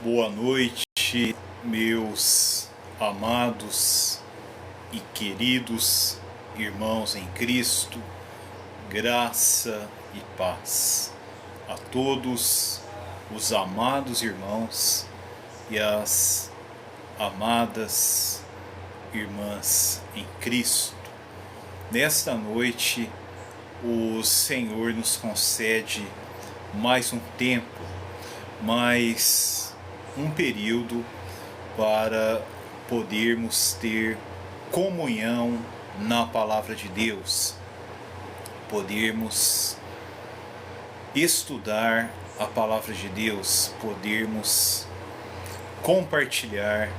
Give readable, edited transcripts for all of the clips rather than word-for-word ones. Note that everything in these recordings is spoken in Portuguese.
Boa noite, meus amados e queridos irmãos em Cristo, graça e paz a todos os amados irmãos e as amadas irmãs em Cristo. Nesta noite, o Senhor nos concede mais um tempo, mais um período para podermos ter comunhão na Palavra de Deus, podermos estudar a Palavra de Deus, podermos compartilhar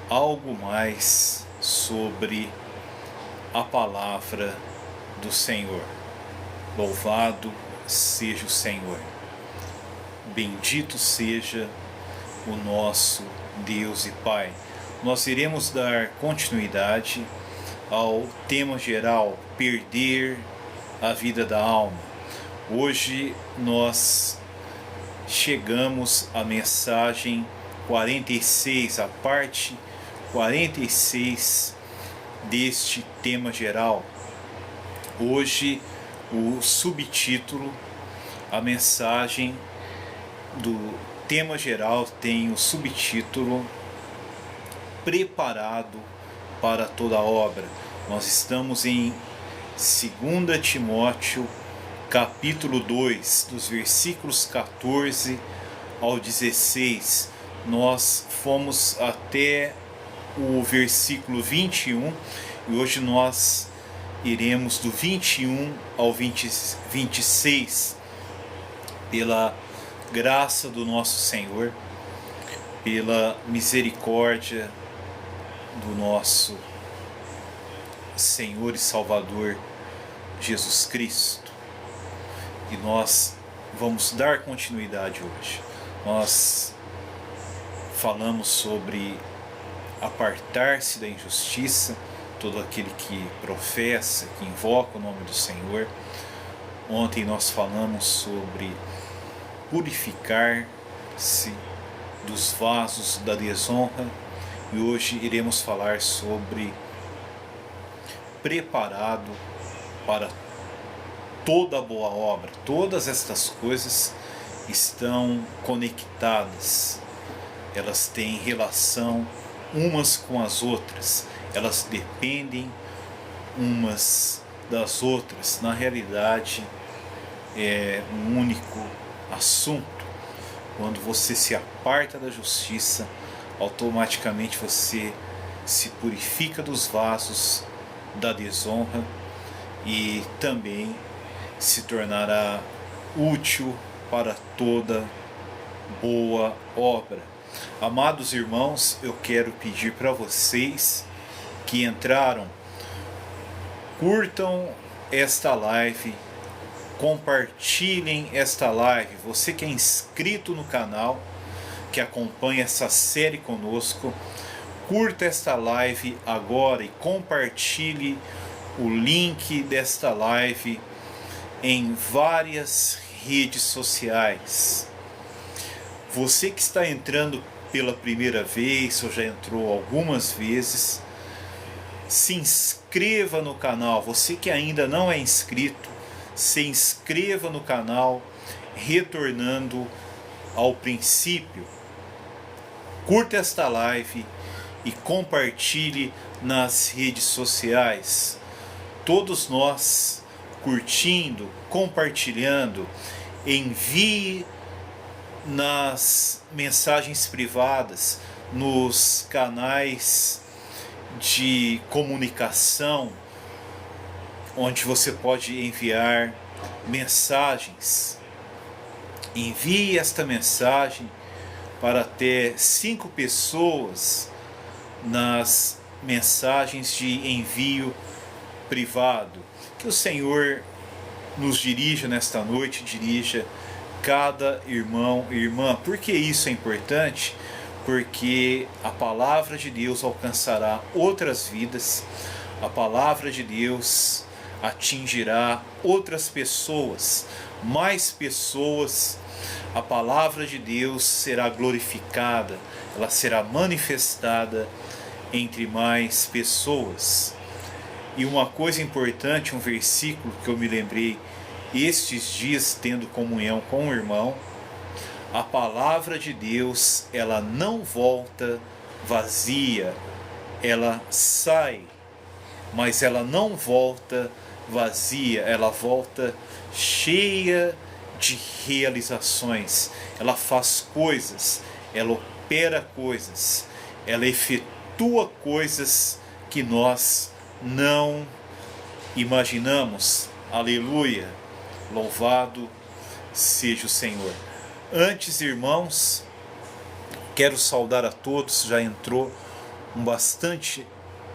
algo mais sobre a Palavra do Senhor. Louvado seja o Senhor. Bendito seja o nosso Deus e Pai. Nós iremos dar continuidade ao tema geral, perder a vida da alma. Hoje nós chegamos à mensagem 46, a parte 46 deste tema geral. Hoje o subtítulo, a mensagem do tema geral tem o subtítulo Preparado para toda obra. Nós estamos em 2 Timóteo capítulo 2, dos versículos 14 ao 16. Nós fomos até o versículo 21 e hoje nós iremos do 21 ao 26, pela graça do nosso Senhor, pela misericórdia do nosso Senhor e Salvador Jesus Cristo. E nós vamos dar continuidade hoje. Nós falamos sobre apartar-se da injustiça, todo aquele que professa, que invoca o nome do Senhor. Ontem nós falamos sobre purificar-se dos vasos da desonra e hoje iremos falar sobre preparado para toda boa obra. Todas estas coisas estão conectadas, elas têm relação umas com as outras, elas dependem umas das outras. Na realidade, é um único assunto. Quando você se aparta da justiça, automaticamente você se purifica dos vasos da desonra e também se tornará útil para toda boa obra. Amados irmãos, eu quero pedir para vocês que entraram, curtam esta live, compartilhem esta live. Você que é inscrito no canal, que acompanha essa série conosco, curta esta live agora e compartilhe o link desta live em várias redes sociais. Você que está entrando pela primeira vez ou já entrou algumas vezes, se inscreva no canal. Você que ainda não é inscrito, se inscreva no canal, retornando ao princípio. Curta esta live e compartilhe nas redes sociais. Todos nós curtindo, compartilhando, envie nas mensagens privadas, nos canais de comunicação, onde você pode enviar mensagens. Envie esta mensagem para até 5 pessoas nas mensagens de envio privado. Que o Senhor nos dirija nesta noite, dirija cada irmão e irmã. Por que isso é importante? Porque a palavra de Deus alcançará outras vidas, a palavra de Deus atingirá outras pessoas, mais pessoas a palavra de Deus será glorificada, ela será manifestada entre mais pessoas. E uma coisa importante, um versículo que eu me lembrei estes dias tendo comunhão com o irmão: a palavra de Deus, ela não volta vazia, ela sai, mas ela não volta vazia, ela volta cheia de realizações. Ela faz coisas, ela opera coisas, ela efetua coisas que nós não imaginamos. Aleluia! Louvado seja o Senhor. Antes, irmãos, quero saudar a todos. Já entrou um bastante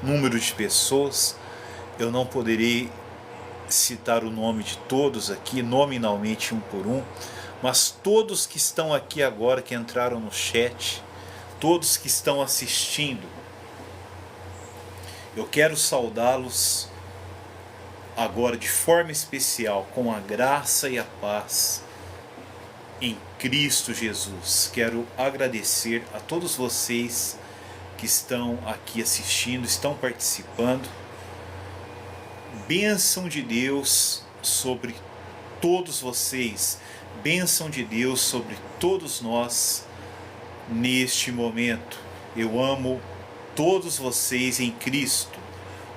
número de pessoas. Eu não poderei citar o nome de todos aqui, nominalmente um por um, mas todos que estão aqui agora, que entraram no chat, todos que estão assistindo, eu quero saudá-los agora de forma especial, com a graça e a paz em Cristo Jesus. Quero agradecer a todos vocês que estão aqui assistindo, estão participando. Bênção de Deus sobre todos vocês, bênção de Deus sobre todos nós neste momento. Eu amo todos vocês em Cristo,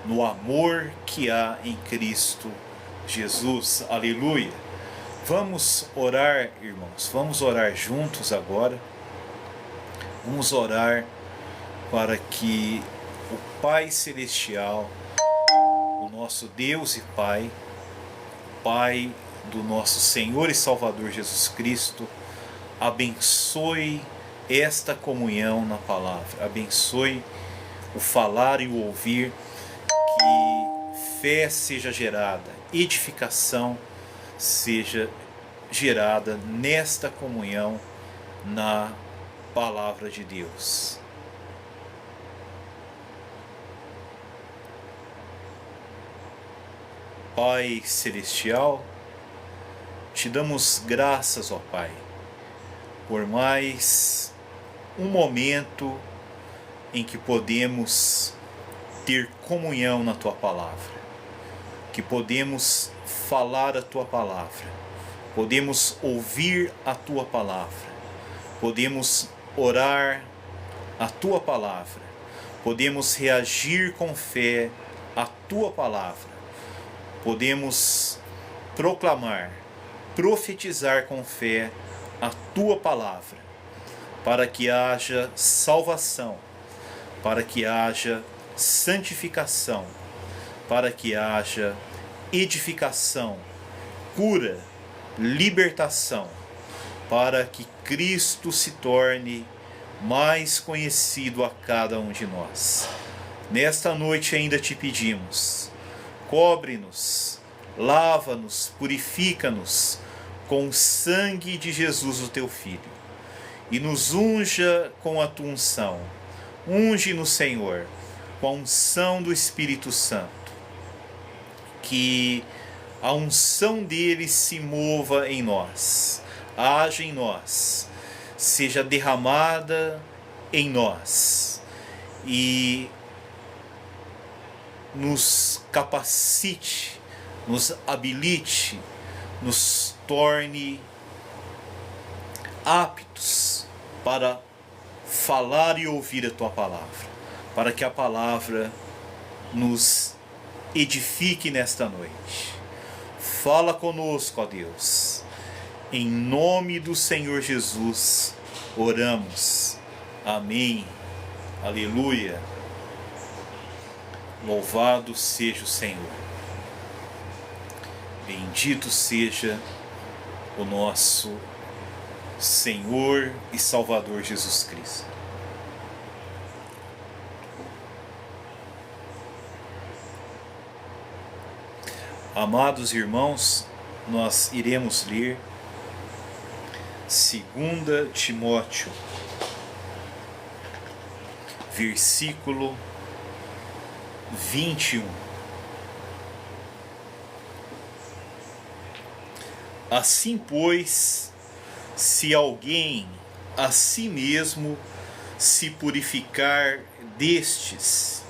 no amor que há em Cristo Jesus. Aleluia! Vamos orar, irmãos, vamos orar juntos agora. Vamos orar para que o Pai Celestial, o nosso Deus e Pai, Pai do nosso Senhor e Salvador Jesus Cristo, abençoe esta comunhão na palavra, abençoe o falar e o ouvir, que fé seja gerada, edificação seja gerada nesta comunhão na palavra de Deus. Pai Celestial, te damos graças, ó Pai, por mais um momento em que podemos ter comunhão na Tua Palavra, que podemos falar a Tua Palavra, podemos ouvir a Tua Palavra, podemos orar a Tua Palavra, podemos reagir com fé à Tua Palavra, podemos proclamar, profetizar com fé a Tua Palavra, para que haja salvação, para que haja santificação, para que haja edificação, cura, libertação, para que Cristo se torne mais conhecido a cada um de nós. Nesta noite ainda te pedimos: cobre-nos, lava-nos, purifica-nos com o sangue de Jesus, o Teu Filho, e nos unja com a Tua unção. Unge-nos, Senhor, com a unção do Espírito Santo, que a unção dele se mova em nós, haja em nós, seja derramada em nós e nos capacite, nos habilite, nos torne aptos para falar e ouvir a Tua Palavra, para que a Palavra nos edifique nesta noite. Fala conosco, ó Deus. Em nome do Senhor Jesus, oramos. Amém. Aleluia. Louvado seja o Senhor. Bendito seja o nosso Senhor e Salvador Jesus Cristo. Amados irmãos, nós iremos ler 2 Timóteo, versículo 21. Assim, pois, se alguém a si mesmo se purificar destes,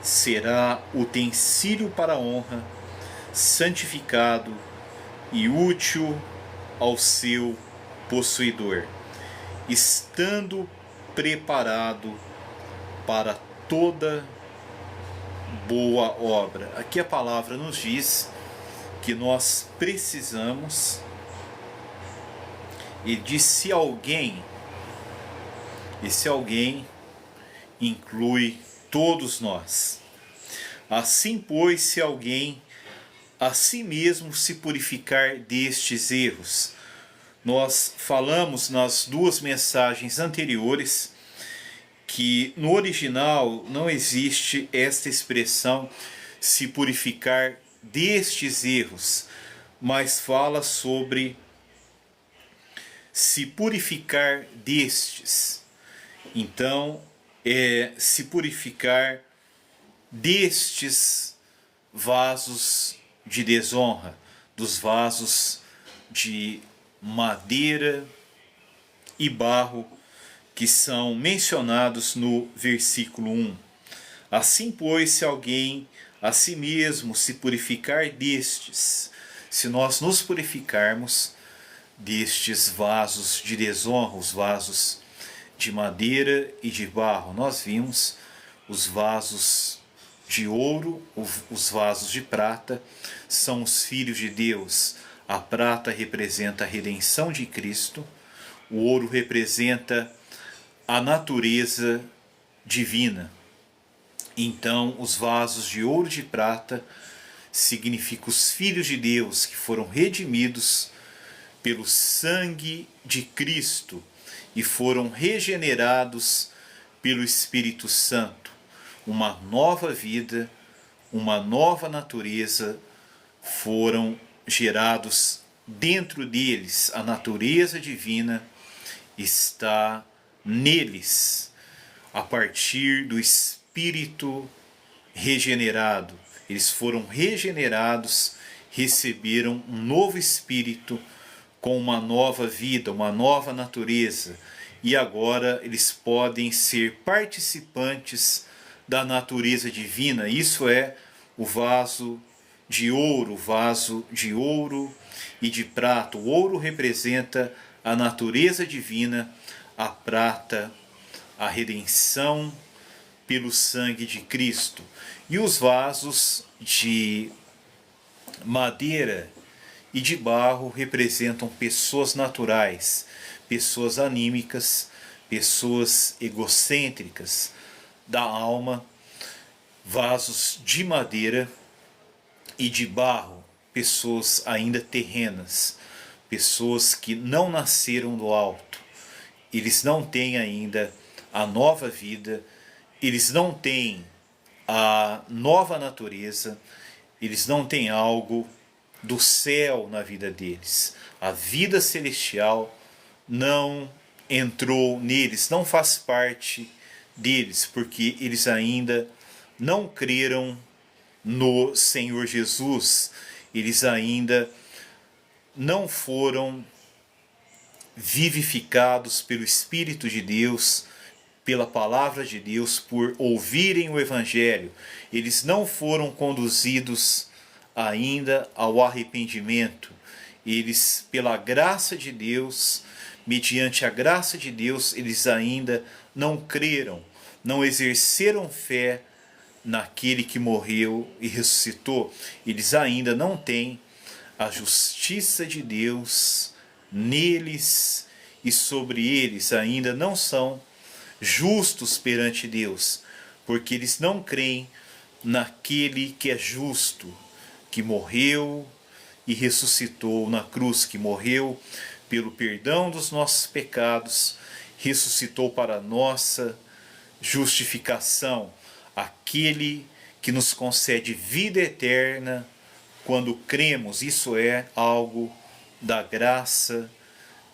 será utensílio para a honra, santificado e útil ao seu possuidor, estando preparado para toda boa obra. Aqui a palavra nos diz que nós precisamos, e diz se alguém, esse alguém inclui todos nós. Assim, pois, se alguém a si mesmo se purificar destes erros. Nós falamos nas duas mensagens anteriores que no original não existe esta expressão se purificar destes erros, mas fala sobre se purificar destes. Então, se purificar destes vasos de desonra, dos vasos de madeira e barro que são mencionados no versículo 1. Assim, pois, se alguém a si mesmo se purificar destes, se nós nos purificarmos destes vasos de desonra, os vasos de madeira e de barro, nós vimos os vasos de ouro, os vasos de prata, são os filhos de Deus. A prata representa a redenção de Cristo, o ouro representa a natureza divina. Então, os vasos de ouro e de prata significam os filhos de Deus que foram redimidos pelo sangue de Cristo e foram regenerados pelo Espírito Santo. Uma nova vida, uma nova natureza foram gerados dentro deles. A natureza divina está neles, a partir do Espírito regenerado. Eles foram regenerados, receberam um novo Espírito com uma nova vida, uma nova natureza. E agora eles podem ser participantes da natureza divina. Isso é o vaso de ouro, e de prata. O ouro representa a natureza divina, a prata, a redenção pelo sangue de Cristo. E os vasos de madeira e de barro representam pessoas naturais, pessoas anímicas, pessoas egocêntricas da alma. Vasos de madeira e de barro, pessoas ainda terrenas, pessoas que não nasceram do alto. Eles não têm ainda a nova vida, eles não têm a nova natureza, eles não têm algo do céu na vida deles. A vida celestial não entrou neles, não faz parte deles, porque eles ainda não creram no Senhor Jesus, eles ainda não foram vivificados pelo Espírito de Deus, pela palavra de Deus, por ouvirem o Evangelho. Eles não foram conduzidos ainda ao arrependimento. Eles, pela graça de Deus, mediante a graça de Deus, eles ainda não creram, não exerceram fé naquele que morreu e ressuscitou. Eles ainda não têm a justiça de Deus neles, e sobre eles ainda não são justos perante Deus, porque eles não creem naquele que é justo, que morreu e ressuscitou na cruz, que morreu pelo perdão dos nossos pecados, ressuscitou para a nossa justificação, aquele que nos concede vida eterna quando cremos. Isso é algo da graça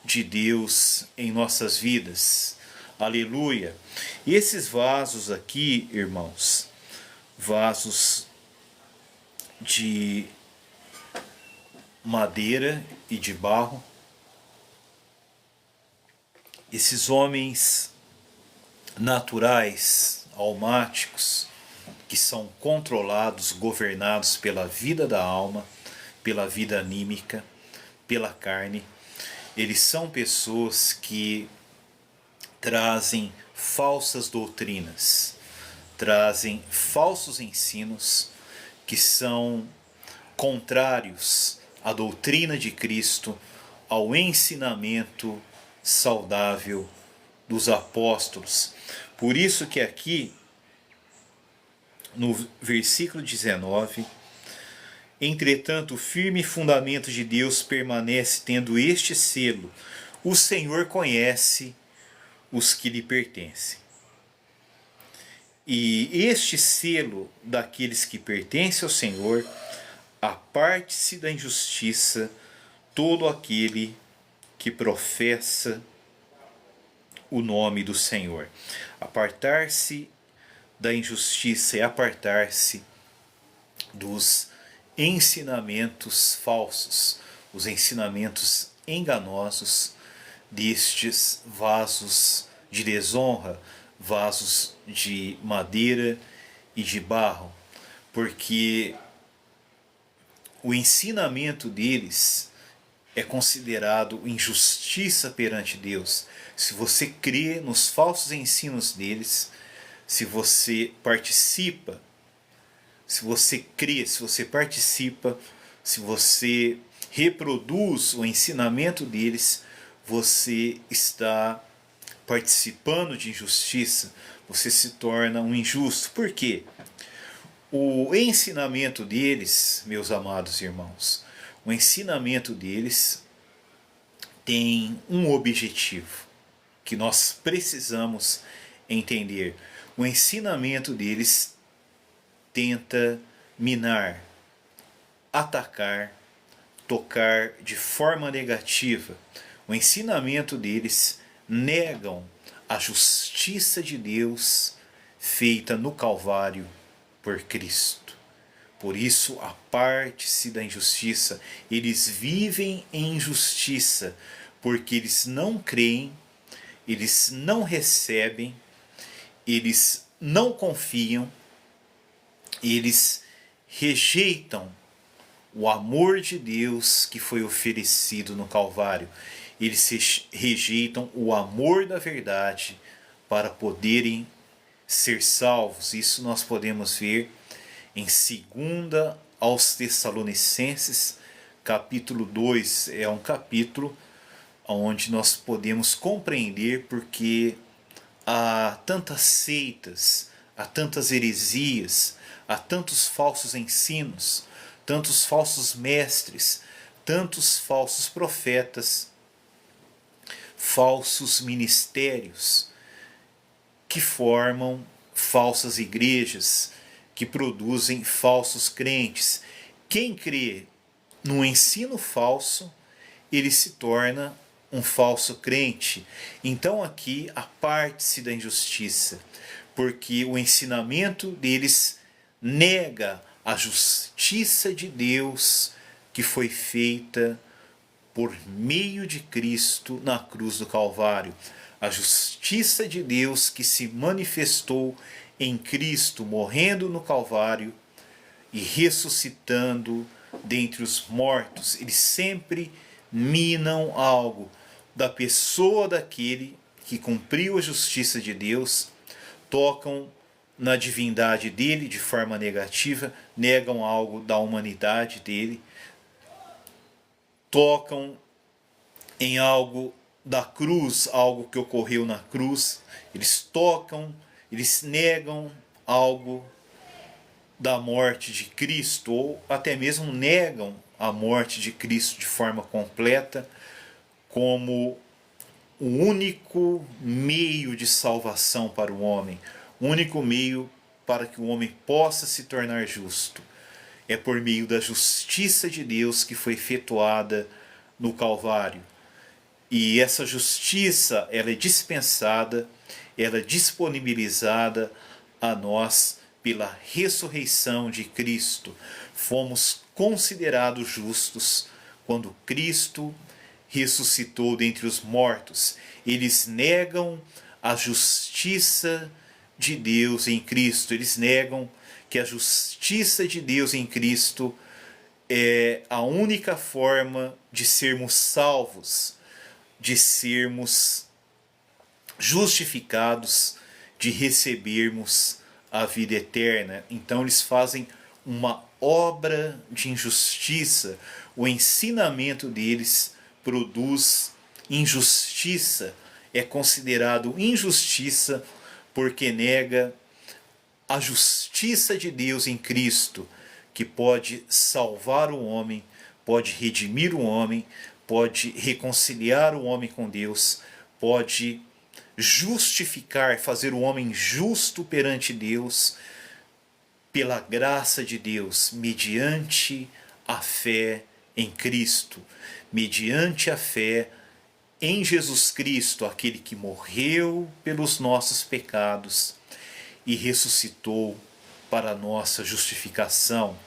de Deus em nossas vidas. Aleluia! E esses vasos aqui, irmãos, vasos de madeira e de barro, esses homens naturais, almáticos, que são controlados, governados pela vida da alma, pela vida anímica, pela carne, eles são pessoas que trazem falsas doutrinas, trazem falsos ensinos que são contrários à doutrina de Cristo, ao ensinamento saudável dos apóstolos. Por isso que aqui, no versículo 19, entretanto, o firme fundamento de Deus permanece tendo este selo: o Senhor conhece os que lhe pertencem. E este selo daqueles que pertencem ao Senhor, aparte-se da injustiça todo aquele que professa o nome do Senhor. Apartar-se da injustiça é apartar-se dos ensinamentos falsos, os ensinamentos enganosos destes vasos de desonra, vasos de madeira e de barro, porque o ensinamento deles é considerado injustiça perante Deus. Se você crê nos falsos ensinos deles, se você participa, se você crê, se você participa, se você reproduz o ensinamento deles, você está participando de injustiça, você se torna um injusto. Por quê? O ensinamento deles, meus amados irmãos, o ensinamento deles tem um objetivo que nós precisamos entender. O ensinamento deles tenta minar, atacar, tocar de forma negativa. O ensinamento deles negam a justiça de Deus feita no Calvário por Cristo. Por isso, aparte-se da injustiça. Eles vivem em injustiça, porque eles não creem, eles não recebem, eles não confiam, eles rejeitam o amor de Deus que foi oferecido no Calvário. Eles rejeitam o amor da verdade para poderem ser salvos. Isso nós podemos ver em 2 aos Tessalonicenses, capítulo 2. É um capítulo onde nós podemos compreender porque há tantas seitas, há tantas heresias, há tantos falsos ensinos, tantos falsos mestres, tantos falsos profetas, falsos ministérios que formam falsas igrejas, que produzem falsos crentes. Quem crê no ensino falso, ele se torna um falso crente. Então aqui aparte-se da injustiça, porque o ensinamento deles nega a justiça de Deus que foi feita por meio de Cristo na cruz do Calvário. A justiça de Deus que se manifestou em Cristo, morrendo no Calvário e ressuscitando dentre os mortos. Eles sempre minam algo da pessoa daquele que cumpriu a justiça de Deus, tocam na divindade dele de forma negativa, negam algo da humanidade dele, tocam em algo da cruz, algo que ocorreu na cruz, eles tocam, eles negam algo da morte de Cristo, ou até mesmo negam a morte de Cristo de forma completa, como o único meio de salvação para o homem, o único meio para que o homem possa se tornar justo. É por meio da justiça de Deus que foi efetuada no Calvário. E essa justiça, ela é dispensada, ela é disponibilizada a nós pela ressurreição de Cristo. Fomos considerados justos quando Cristo ressuscitou dentre os mortos. Eles negam a justiça de Deus em Cristo. Eles negam que a justiça de Deus em Cristo é a única forma de sermos salvos, de sermos justificados, de recebermos a vida eterna. Então eles fazem uma obra de injustiça. O ensinamento deles produz injustiça, é considerado injustiça porque nega a justiça de Deus em Cristo, que pode salvar o homem, pode redimir o homem, pode reconciliar o homem com Deus, pode justificar, fazer o homem justo perante Deus, pela graça de Deus, mediante a fé em Cristo, mediante a fé em Jesus Cristo, aquele que morreu pelos nossos pecados e ressuscitou para a nossa justificação.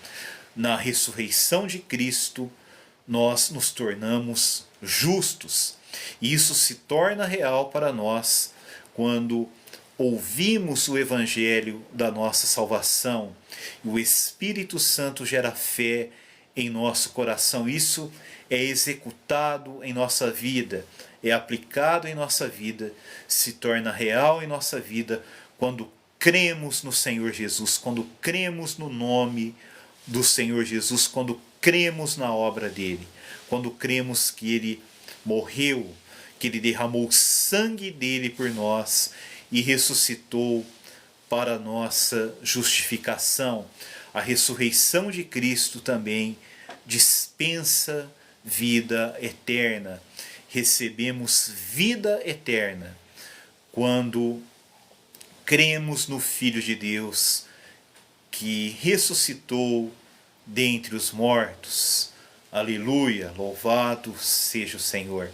Na ressurreição de Cristo, nós nos tornamos justos. E isso se torna real para nós quando ouvimos o Evangelho da nossa salvação. E o Espírito Santo gera fé em nosso coração. Isso é executado em nossa vida, é aplicado em nossa vida, se torna real em nossa vida quando cremos no Senhor Jesus, quando cremos no nome do Senhor Jesus, quando cremos na obra dele, quando cremos que ele morreu, que ele derramou o sangue dele por nós e ressuscitou para a nossa justificação. A ressurreição de Cristo também dispensa vida eterna. Recebemos vida eterna quando cremos no Filho de Deus que ressuscitou dentre os mortos. Aleluia, louvado seja o Senhor.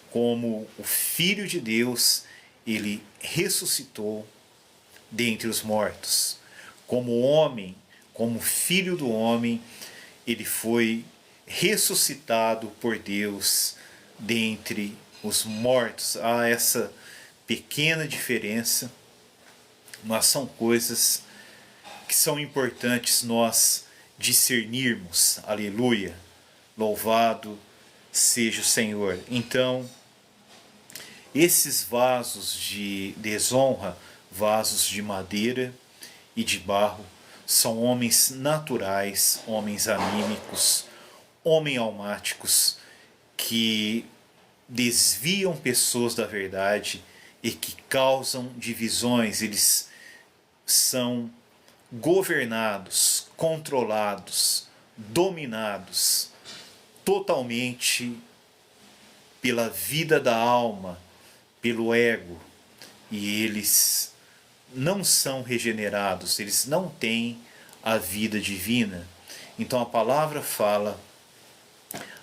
Como o Filho de Deus, ele ressuscitou dentre os mortos. Como homem, como filho do homem, ele foi ressuscitado por Deus dentre os mortos. Há essa pequena diferença, mas são coisas que são importantes nós discernirmos. Aleluia, louvado seja o Senhor. Então, esses vasos de desonra, vasos de madeira e de barro, são homens naturais, homens anímicos, homens almáticos, que desviam pessoas da verdade e que causam divisões. Eles são governados, controlados, dominados totalmente pela vida da alma, pelo ego, e eles não são regenerados, eles não têm a vida divina. Então a palavra fala: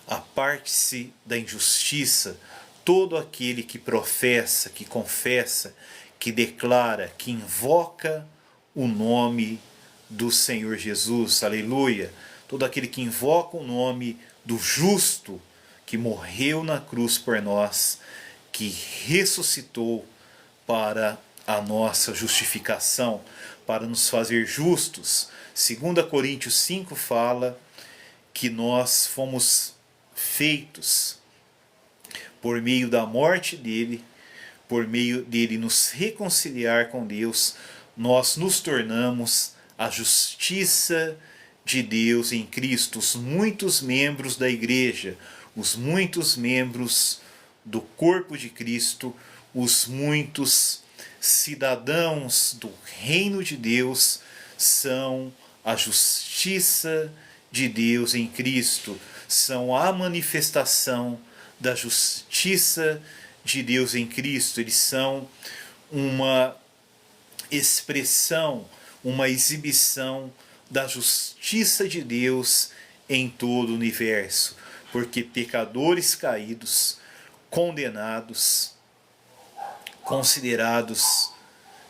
aparte-se da injustiça todo aquele que professa, que confessa, que declara, que invoca o nome do Senhor Jesus. Aleluia! Todo aquele que invoca o nome do justo que morreu na cruz por nós, que ressuscitou para a nossa justificação, para nos fazer justos. 2 Coríntios 5 fala que nós fomos feitos por meio da morte dele, por meio dele nos reconciliar com Deus, nós nos tornamos a justiça de Deus em Cristo. Os muitos membros da igreja, os muitos membros do corpo de Cristo, os muitos cidadãos do reino de Deus são a justiça de Deus em Cristo, são a manifestação da justiça de Deus em Cristo. Eles são uma expressão, uma exibição da justiça de Deus em todo o universo, porque pecadores caídos, condenados, considerados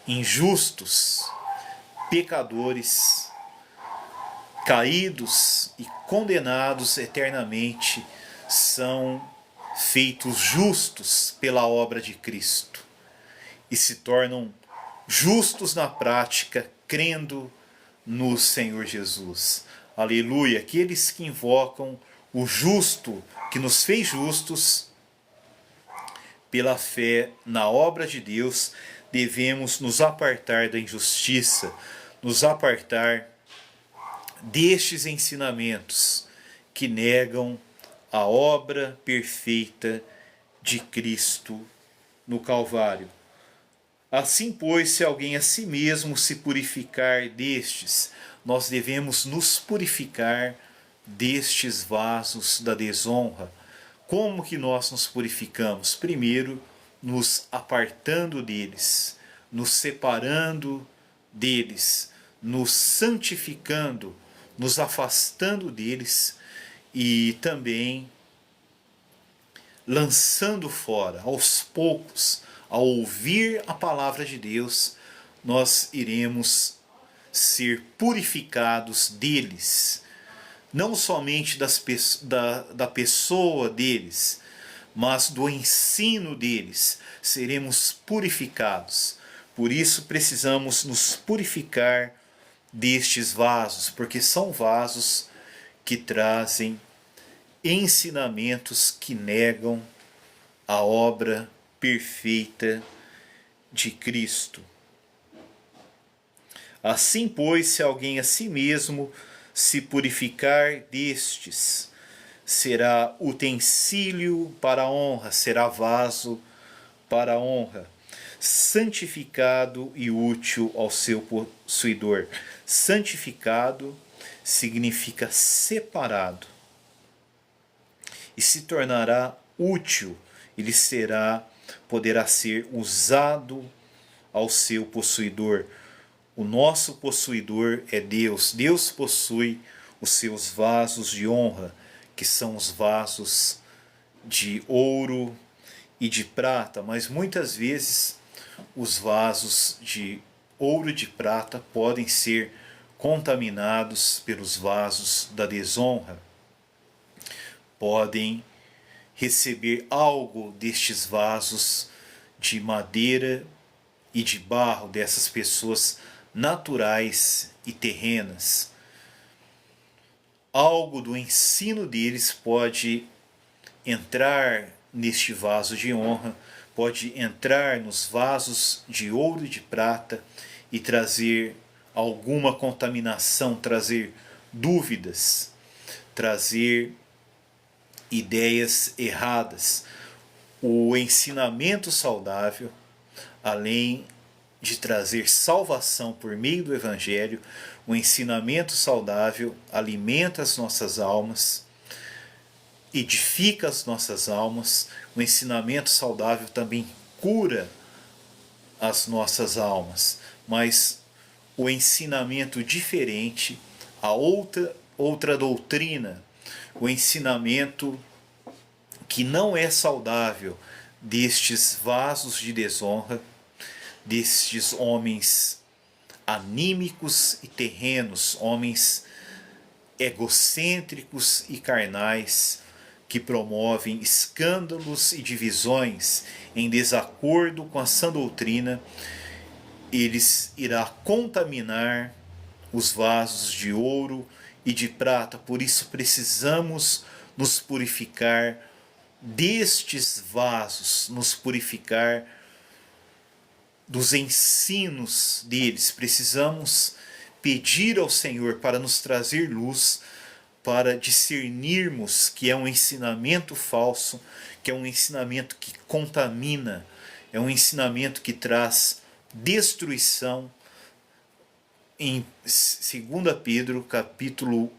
injustos, pecadores, caídos e condenados eternamente, são feitos justos pela obra de Cristo e se tornam justos na prática, crendo no Senhor Jesus. Aleluia! Aqueles que invocam o justo, que nos fez justos, pela fé na obra de Deus, devemos nos apartar da injustiça, nos apartar destes ensinamentos que negam a obra perfeita de Cristo no Calvário. Assim, pois, se alguém a si mesmo se purificar destes, nós devemos nos purificar destes vasos da desonra. Como que nós nos purificamos? Primeiro, nos apartando deles, nos separando deles, nos santificando, nos afastando deles e também lançando fora, aos poucos, ao ouvir a palavra de Deus, nós iremos ser purificados deles, não somente da pessoa deles, mas do ensino deles, seremos purificados. Por isso precisamos nos purificar destes vasos, porque são vasos que trazem ensinamentos que negam a obra perfeita de Cristo. Assim, pois, se alguém a si mesmo se purificar destes, será utensílio para a honra, será vaso para a honra, santificado e útil ao seu possuidor. Santificado significa separado e se tornará útil, ele poderá ser usado ao seu possuidor. O nosso possuidor é Deus. Deus possui os seus vasos de honra, que são os vasos de ouro e de prata, mas muitas vezes os vasos de ouro e de prata podem ser contaminados pelos vasos da desonra. Podem receber algo destes vasos de madeira e de barro dessas pessoas naturais e terrenas. Algo do ensino deles pode entrar neste vaso de honra, pode entrar nos vasos de ouro e de prata e trazer alguma contaminação, trazer dúvidas, trazer ideias erradas. O ensinamento saudável, além de trazer salvação por meio do Evangelho, o ensinamento saudável alimenta as nossas almas, edifica as nossas almas. O ensinamento saudável também cura as nossas almas. Mas o ensinamento diferente, a outra doutrina, o ensinamento que não é saudável destes vasos de desonra, destes homens anímicos e terrenos, homens egocêntricos e carnais, que promovem escândalos e divisões em desacordo com a sã doutrina, eles irá contaminar os vasos de ouro e de prata. Por isso precisamos nos purificar destes vasos, nos purificar dos ensinos deles. Precisamos pedir ao Senhor para nos trazer luz, para discernirmos que é um ensinamento falso, que é um ensinamento que contamina, é um ensinamento que traz destruição. Em 2 Pedro, capítulo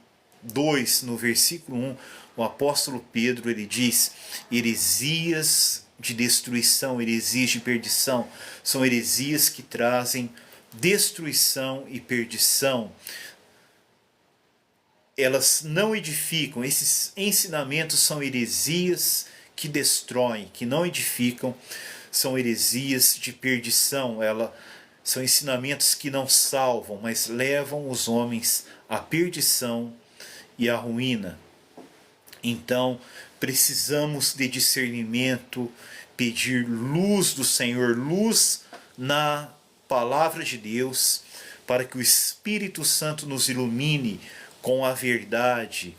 2, no versículo 1, o apóstolo Pedro ele diz: heresias de destruição, heresias de perdição, são heresias que trazem destruição e perdição. Elas não edificam, esses ensinamentos são heresias que destroem, que não edificam, são heresias de perdição. São ensinamentos que não salvam, mas levam os homens à perdição e à ruína. Então, precisamos de discernimento, pedir luz do Senhor, luz na palavra de Deus, para que o Espírito Santo nos ilumine com a verdade,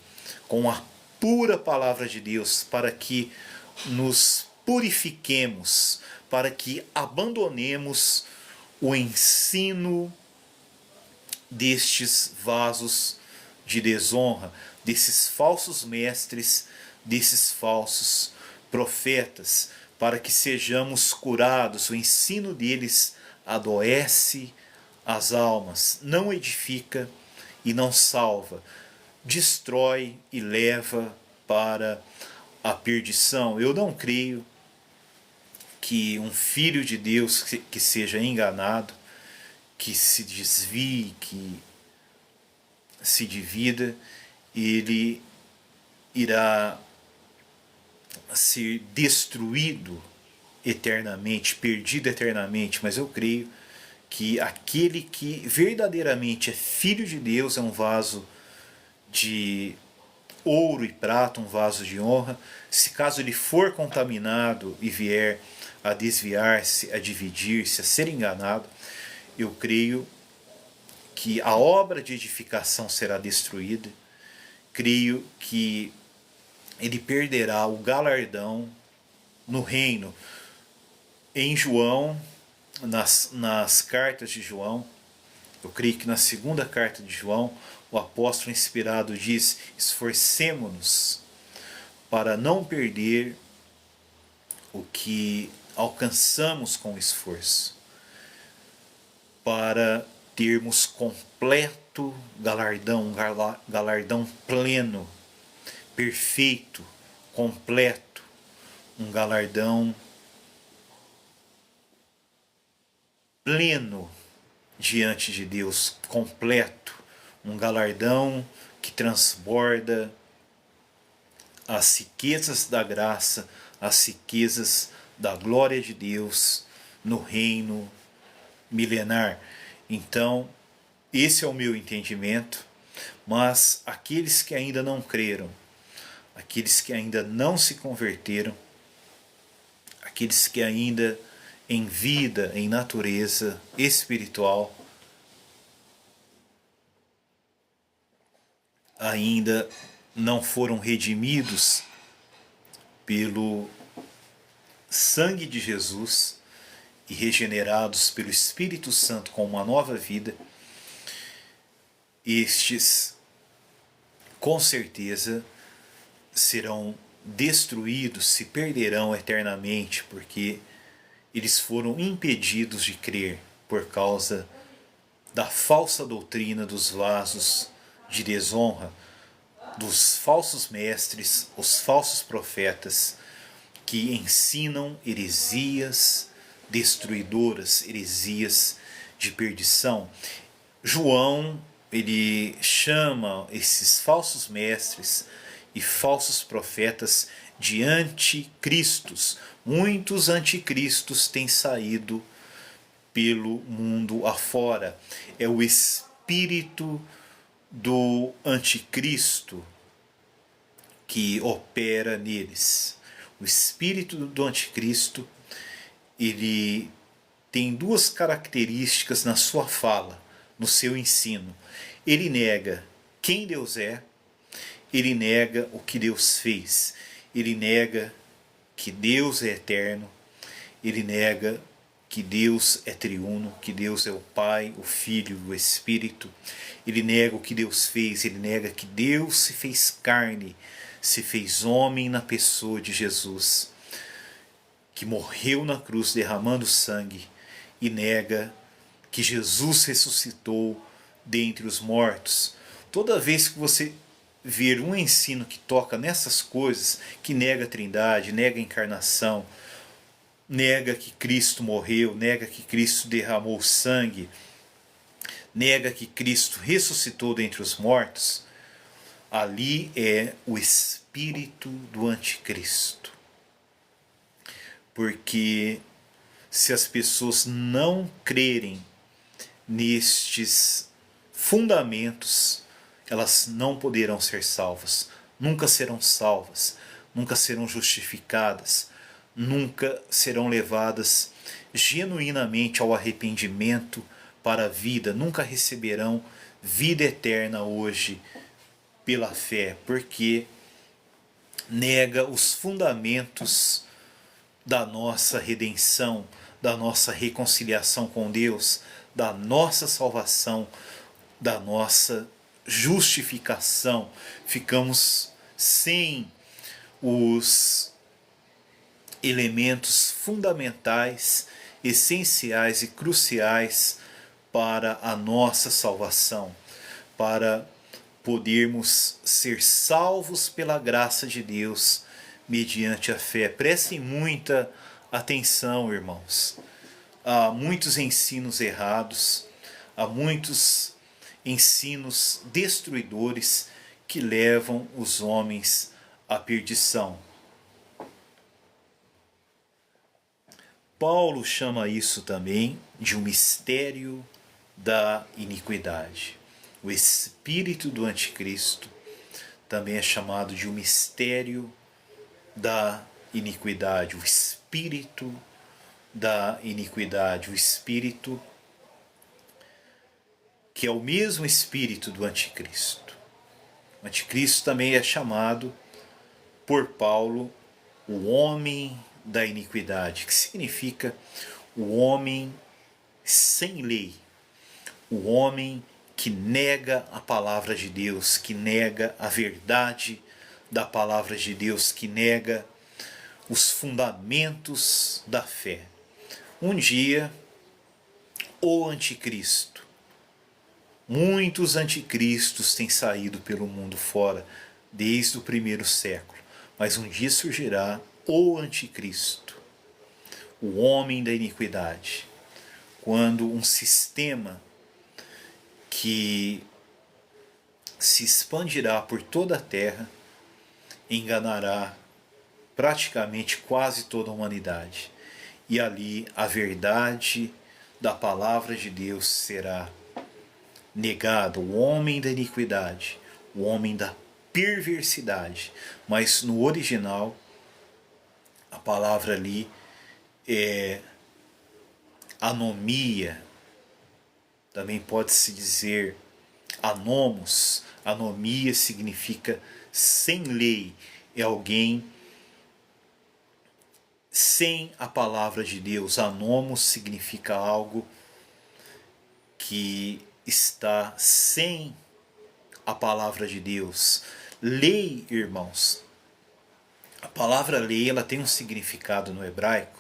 com a pura palavra de Deus, para que nos purifiquemos, para que abandonemos o ensino destes vasos de desonra, desses falsos mestres, desses falsos profetas, para que sejamos curados. O ensino deles adoece as almas, não edifica e não salva, destrói e leva para a perdição. Eu não creio que um filho de Deus que seja enganado, que se desvie, que se divida, ele irá ser destruído eternamente, perdido eternamente. Mas eu creio que aquele que verdadeiramente é filho de Deus é um vaso de ouro e prata, um vaso de honra. Se caso ele for contaminado e vier a desviar-se, a dividir-se, a ser enganado, eu creio que a obra de edificação será destruída. Creio que ele perderá o galardão no reino. Em João, nas cartas de João, eu creio que na segunda carta de João, o apóstolo inspirado diz: esforcemo-nos para não perder o que alcançamos com esforço, para termos completo galardão, galardão pleno, perfeito, completo, um galardão pleno diante de Deus, completo, um galardão que transborda as riquezas da graça, as riquezas da glória de Deus no reino milenar. Então, esse é o meu entendimento, mas aqueles que ainda não creram, aqueles que ainda não se converteram, aqueles que ainda em vida, em natureza espiritual, ainda não foram redimidos pelo sangue de Jesus e regenerados pelo Espírito Santo com uma nova vida, estes com certeza serão destruídos, se perderão eternamente, porque eles foram impedidos de crer por causa da falsa doutrina dos vasos de desonra, dos falsos mestres, os falsos profetas, que ensinam heresias destruidoras, heresias de perdição. João, ele chama esses falsos mestres e falsos profetas de anticristos. Muitos anticristos têm saído pelo mundo afora. É o espírito do anticristo que opera neles. O espírito do anticristo, ele tem duas características na sua fala, no seu ensino. Ele nega quem Deus é, ele nega o que Deus fez, ele nega que Deus é eterno, ele nega que Deus é triuno, que Deus é o Pai, o Filho e o Espírito. Ele nega o que Deus fez, ele nega que Deus se fez carne, se fez homem na pessoa de Jesus, que morreu na cruz derramando sangue, e nega que Jesus ressuscitou dentre os mortos. Toda vez que você ver um ensino que toca nessas coisas, que nega a Trindade, nega a encarnação, nega que Cristo morreu, nega que Cristo derramou sangue, nega que Cristo ressuscitou dentre os mortos, ali é o espírito do anticristo. Porque se as pessoas não crerem nestes fundamentos, elas não poderão ser salvas, nunca serão salvas, nunca serão justificadas, nunca serão levadas genuinamente ao arrependimento para a vida, nunca receberão vida eterna hoje pela fé, porque nega os fundamentos da nossa redenção, da nossa reconciliação com Deus, da nossa salvação, da nossa justificação. Ficamos sem os elementos fundamentais, essenciais e cruciais para a nossa salvação, para podermos ser salvos pela graça de Deus mediante a fé. Prestem muita atenção, irmãos. Há muitos ensinos errados, há muitos ensinos destruidores que levam os homens à perdição. Paulo chama isso também de um mistério da iniquidade. O espírito do anticristo também é chamado de um mistério da iniquidade, o espírito da iniquidade, o espírito que é o mesmo espírito do anticristo. O anticristo também é chamado por Paulo o homem da iniquidade, que significa o homem sem lei, o homem que nega a palavra de Deus, que nega a verdade da palavra de Deus, que nega os fundamentos da fé. Um dia, o anticristo, muitos anticristos têm saído pelo mundo fora desde o primeiro século, mas um dia surgirá o anticristo, o homem da iniquidade, quando um sistema que se expandirá por toda a terra enganará praticamente quase toda a humanidade. E ali a verdade da palavra de Deus será negada. O homem da iniquidade, o homem da perversidade. Mas no original, a palavra ali é anomia. Também pode-se dizer anomos. Anomia significa sem lei. É alguém sem a palavra de Deus. Anomos significa algo que está sem a palavra de Deus. Lei, irmãos, a palavra lei, ela tem um significado no hebraico.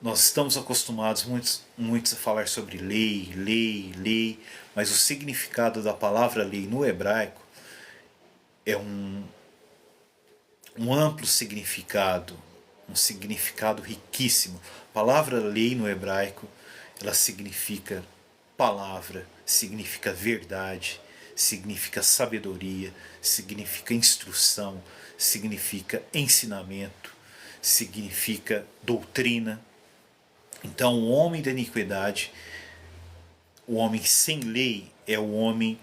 Nós estamos acostumados muitos a falar sobre lei, mas o significado da palavra lei no hebraico é um amplo significado, um significado riquíssimo. A palavra lei no hebraico, ela significa palavra, significa verdade, significa sabedoria, significa instrução, significa ensinamento, significa doutrina. Então o homem da iniquidade, o homem sem lei, é o homem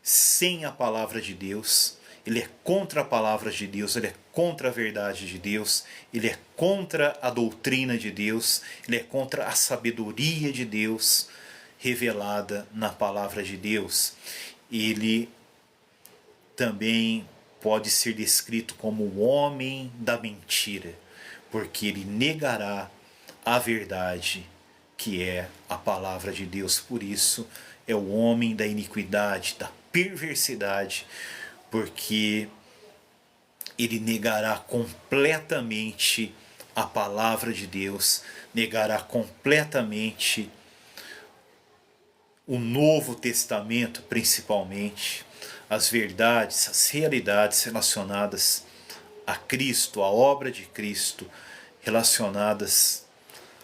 sem a palavra de Deus. Ele é contra a palavra de Deus, ele é contra a verdade de Deus, ele é contra a doutrina de Deus, ele é contra a sabedoria de Deus revelada na palavra de Deus. Ele também pode ser descrito como o homem da mentira, porque ele negará a verdade que é a palavra de Deus. Por isso é o homem da iniquidade, da perversidade, porque ele negará completamente a palavra de Deus, negará completamente o Novo Testamento, principalmente, as verdades, as realidades relacionadas a Cristo, a obra de Cristo, relacionadas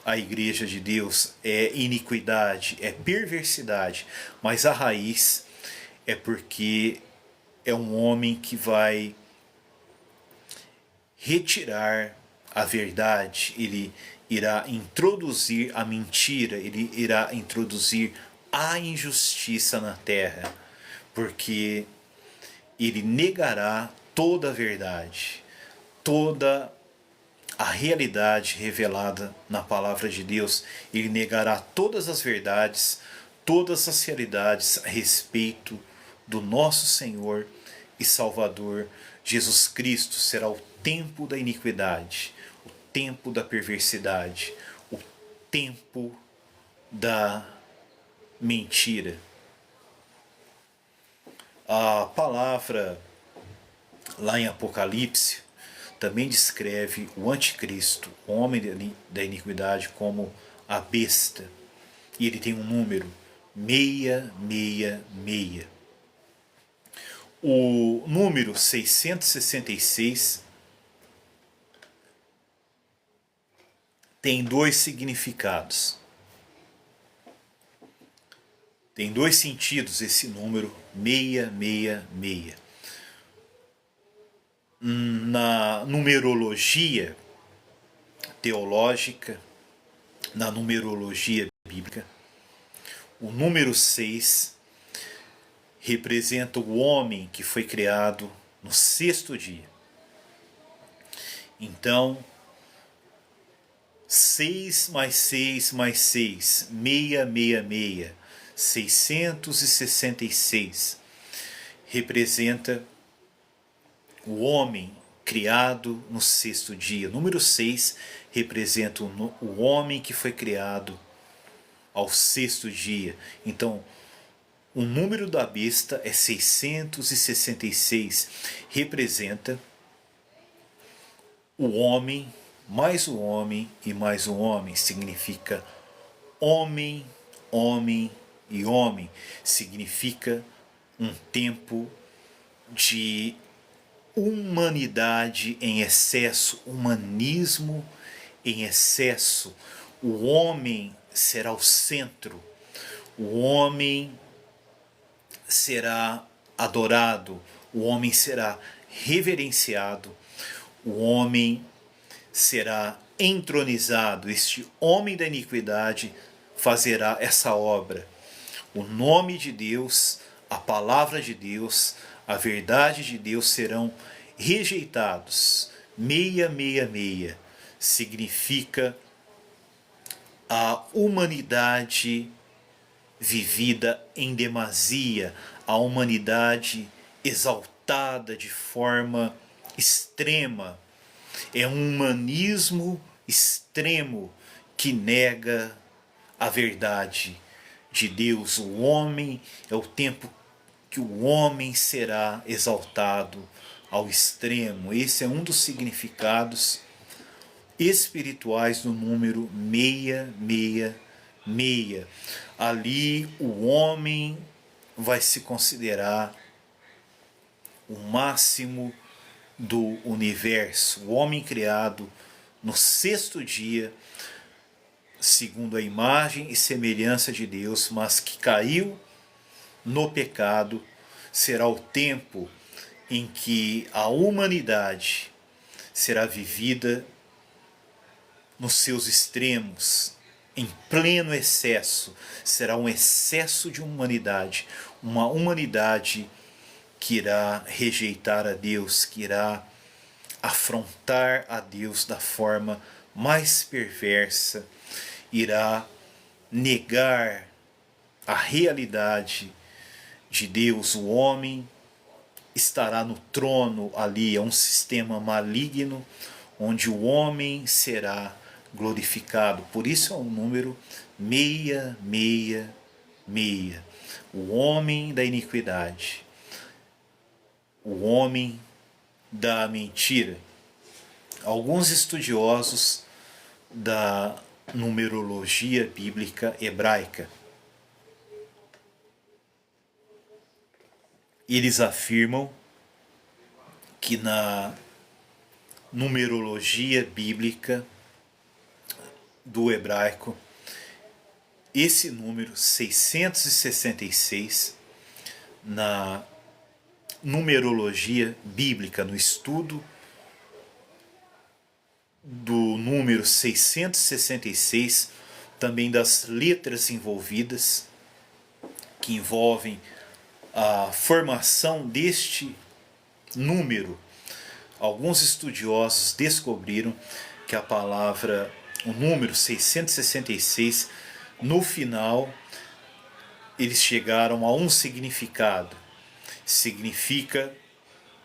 à Igreja de Deus. É iniquidade, é perversidade, mas a raiz é porque é um homem que vai retirar a verdade, ele irá introduzir a mentira, ele irá introduzir a injustiça na terra, porque ele negará toda a verdade, toda a realidade revelada na palavra de Deus. Ele negará todas as verdades, todas as realidades a respeito do nosso Senhor e Salvador Jesus Cristo. Será o tempo da iniquidade, o tempo da perversidade, o tempo da mentira. A palavra lá em Apocalipse também descreve o anticristo, o homem da iniquidade, como a besta. E ele tem um número 666. O número 666 tem dois significados. Tem dois sentidos esse número 666. Na numerologia teológica, na numerologia bíblica, o número 6 representa o homem que foi criado no sexto dia. Então, 6 mais 6 mais 6, 666, 666, representa o homem criado no sexto dia. Número 6 representa o homem que foi criado ao sexto dia. Então, o número da besta é 666, representa o homem, mais o homem e mais o homem. Significa homem, homem e homem. Significa um tempo de humanidade em excesso, humanismo em excesso. O homem será o centro, o homem será adorado, o homem será reverenciado, o homem será entronizado. Este homem da iniquidade fazerá essa obra. O nome de Deus, a palavra de Deus, a verdade de Deus serão rejeitados. 666 significa a humanidade vivida em demasia, a humanidade exaltada de forma extrema. É um humanismo extremo que nega a verdade de Deus. O homem é o tempo que o homem será exaltado ao extremo. Esse é um dos significados espirituais do número 666. Ali o homem vai se considerar o máximo do universo. O homem criado no sexto dia, segundo a imagem e semelhança de Deus, mas que caiu no pecado, será o tempo em que a humanidade será vivida nos seus extremos, em pleno excesso. Será um excesso de humanidade, uma humanidade que irá rejeitar a Deus, que irá afrontar a Deus da forma mais perversa, irá negar a realidade de Deus. O homem estará no trono ali, é um sistema maligno onde o homem será glorificado. Por isso é o número 666. O homem da iniquidade, o homem da mentira. Alguns estudiosos da numerologia bíblica hebraica, eles afirmam que na numerologia bíblica do hebraico, esse número 666, na numerologia bíblica, no estudo do número 666, também das letras envolvidas, que envolvem a formação deste número. Alguns estudiosos descobriram que a palavra, o número 666, no final, eles chegaram a um significado. Significa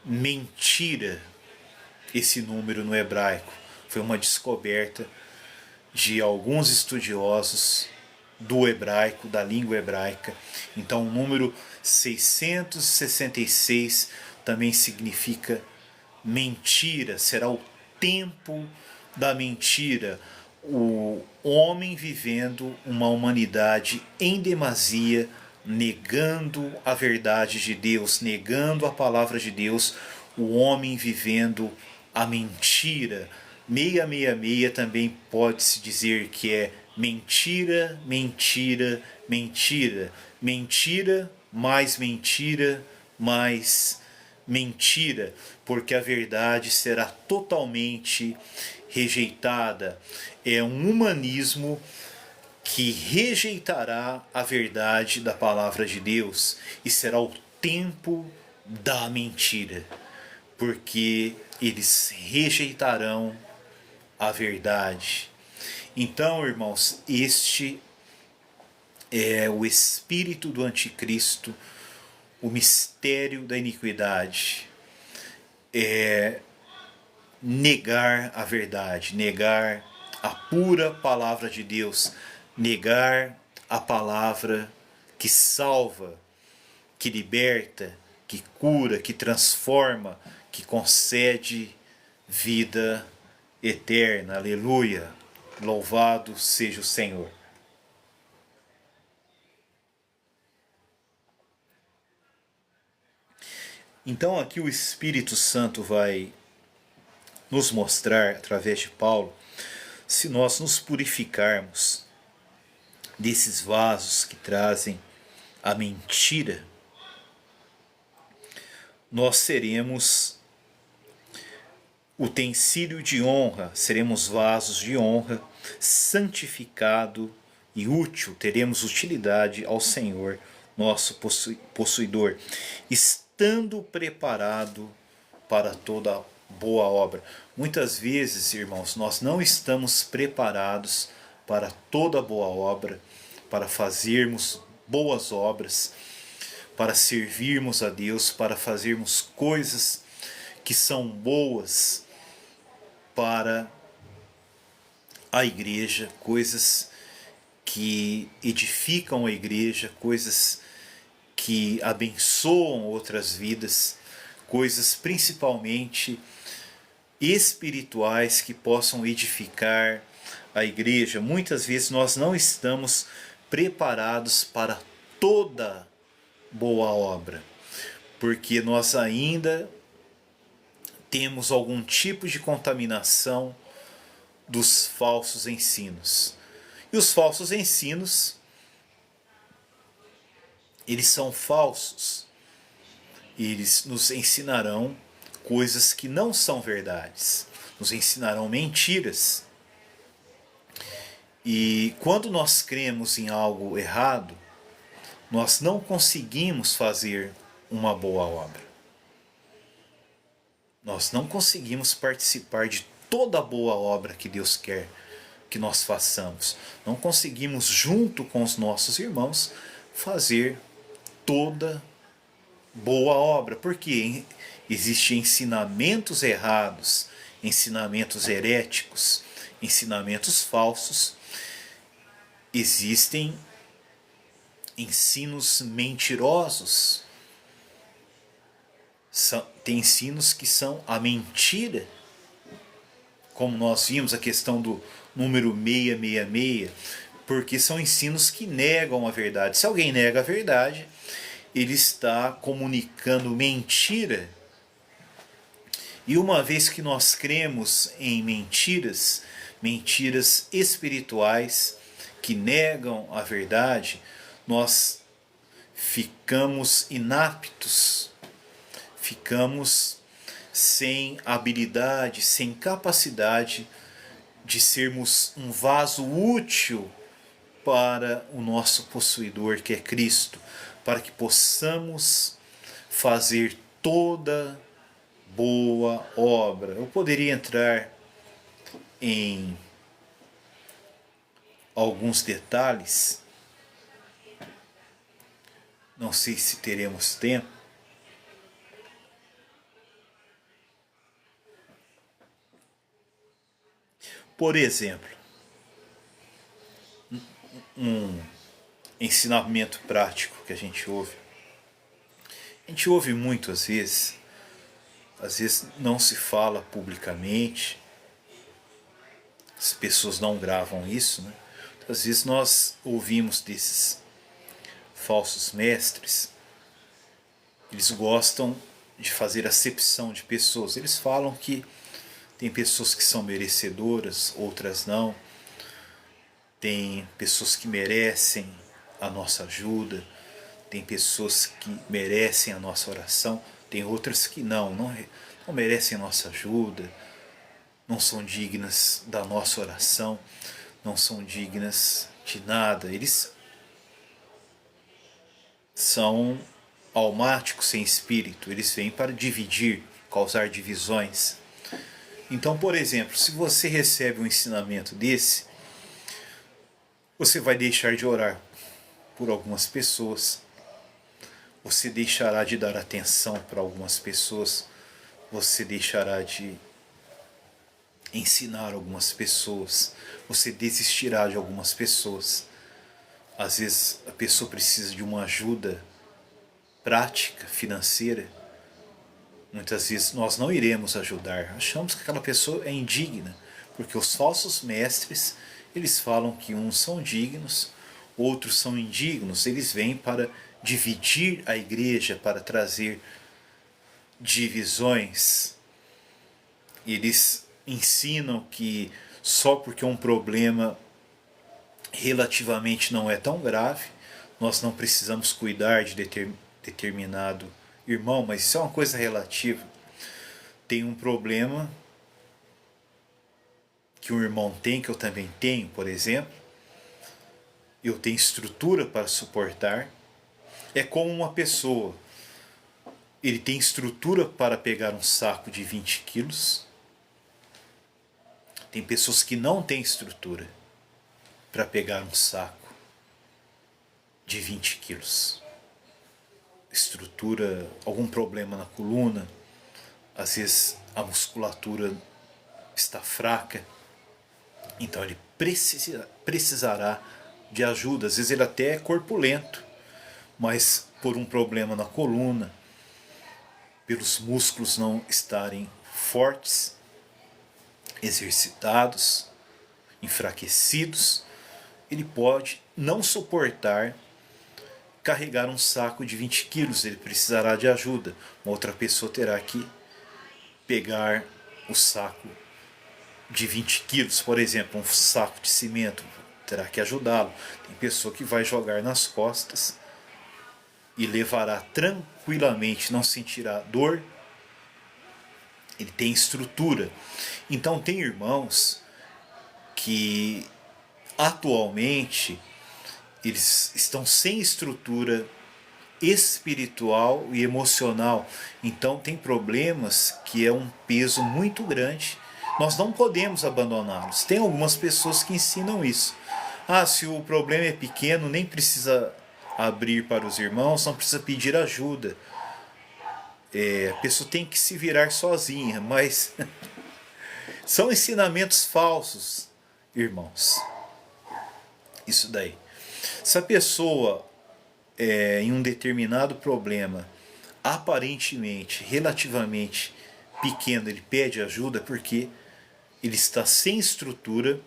mentira, esse número no hebraico. Foi uma descoberta de alguns estudiosos do hebraico, da língua hebraica. Então o número 666 também significa mentira, será o tempo da mentira, o homem vivendo uma humanidade em demasia, negando a verdade de Deus, negando a palavra de Deus, o homem vivendo a mentira. 666 também pode-se dizer que é mentira, mentira, mentira, mentira, mais mentira, mais mentira, porque a verdade será totalmente rejeitada. É um humanismo que rejeitará a verdade da palavra de Deus e será o tempo da mentira, porque eles rejeitarão a verdade. Então, irmãos, este é o espírito do anticristo, o mistério da iniquidade. É negar a verdade, negar a pura palavra de Deus, negar a palavra que salva, que liberta, que cura, que transforma, que concede vida eterna. Aleluia! Louvado seja o Senhor. Então aqui o Espírito Santo vai nos mostrar, através de Paulo, se nós nos purificarmos desses vasos que trazem a mentira, nós seremos utensílio de honra, seremos vasos de honra, santificado e útil, teremos utilidade ao Senhor, nosso possuidor, estando preparado para toda boa obra. Muitas vezes, irmãos, nós não estamos preparados para toda boa obra, para fazermos boas obras, para servirmos a Deus, para fazermos coisas que são boas para a igreja, coisas que edificam a igreja, coisas que abençoam outras vidas, coisas principalmente espirituais que possam edificar a igreja. Muitas vezes nós não estamos preparados para toda boa obra, porque nós ainda temos algum tipo de contaminação dos falsos ensinos. E os falsos ensinos, eles são falsos. Eles nos ensinarão coisas que não são verdades, nos ensinarão mentiras. E quando nós cremos em algo errado, nós não conseguimos fazer uma boa obra. Nós não conseguimos participar de toda a boa obra que Deus quer que nós façamos. Não conseguimos, junto com os nossos irmãos, fazer toda boa obra, porque existem ensinamentos errados, ensinamentos heréticos, ensinamentos falsos, existem ensinos mentirosos, tem ensinos que são a mentira, como nós vimos a questão do número 666, porque são ensinos que negam a verdade. Se alguém nega a verdade, ele está comunicando mentira. E uma vez que nós cremos em mentiras, mentiras espirituais que negam a verdade, nós ficamos inaptos, ficamos sem habilidade, sem capacidade de sermos um vaso útil para o nosso possuidor, que é Cristo, para que possamos fazer toda boa obra. Eu poderia entrar em alguns detalhes, não sei se teremos tempo. Por exemplo, um ensinamento prático que a gente ouve. A gente ouve muito às vezes não se fala publicamente, as pessoas não gravam isso, né? Às vezes nós ouvimos desses falsos mestres, eles gostam de fazer acepção de pessoas. Eles falam que tem pessoas que são merecedoras, outras não. Tem pessoas que merecem a nossa ajuda, tem pessoas que merecem a nossa oração, tem outras que não merecem a nossa ajuda, não são dignas da nossa oração, não são dignas de nada. Eles são almáticos sem espírito, eles vêm para dividir, causar divisões. Então, por exemplo, se você recebe um ensinamento desse, você vai deixar de orar por algumas pessoas, você deixará de dar atenção para algumas pessoas, você deixará de ensinar algumas pessoas, você desistirá de algumas pessoas. Às vezes a pessoa precisa de uma ajuda prática, financeira. Muitas vezes nós não iremos ajudar, achamos que aquela pessoa é indigna, porque os falsos mestres, eles falam que uns são dignos, outros são indignos, eles vêm para dividir a igreja, para trazer divisões. Eles ensinam que só porque um problema relativamente não é tão grave, nós não precisamos cuidar de determinado irmão, mas isso é uma coisa relativa. Tem um problema que um irmão tem, que eu também tenho, por exemplo, eu tenho estrutura para suportar. É como uma pessoa, ele tem estrutura para pegar um saco de 20 quilos, tem pessoas que não têm estrutura para pegar um saco de 20 quilos. Estrutura, algum problema na coluna, às vezes a musculatura está fraca, então ele precisará de ajuda. Às vezes ele até é corpulento, mas por um problema na coluna, pelos músculos não estarem fortes, exercitados, enfraquecidos, ele pode não suportar carregar um saco de 20 quilos, ele precisará de ajuda. Uma outra pessoa terá que pegar o saco de 20 quilos, por exemplo, um saco de cimento, terá que ajudá-lo. Tem pessoa que vai jogar nas costas e levará tranquilamente, não sentirá dor, ele tem estrutura. Então tem irmãos que atualmente eles estão sem estrutura espiritual e emocional, então tem problemas que é um peso muito grande, nós não podemos abandoná-los. Tem algumas pessoas que ensinam isso. Se o problema é pequeno, nem precisa abrir para os irmãos, não precisa pedir ajuda, a pessoa tem que se virar sozinha, mas são ensinamentos falsos, irmãos. Isso daí. Se a pessoa em um determinado problema aparentemente, relativamente pequeno, ele pede ajuda porque ele está sem estrutura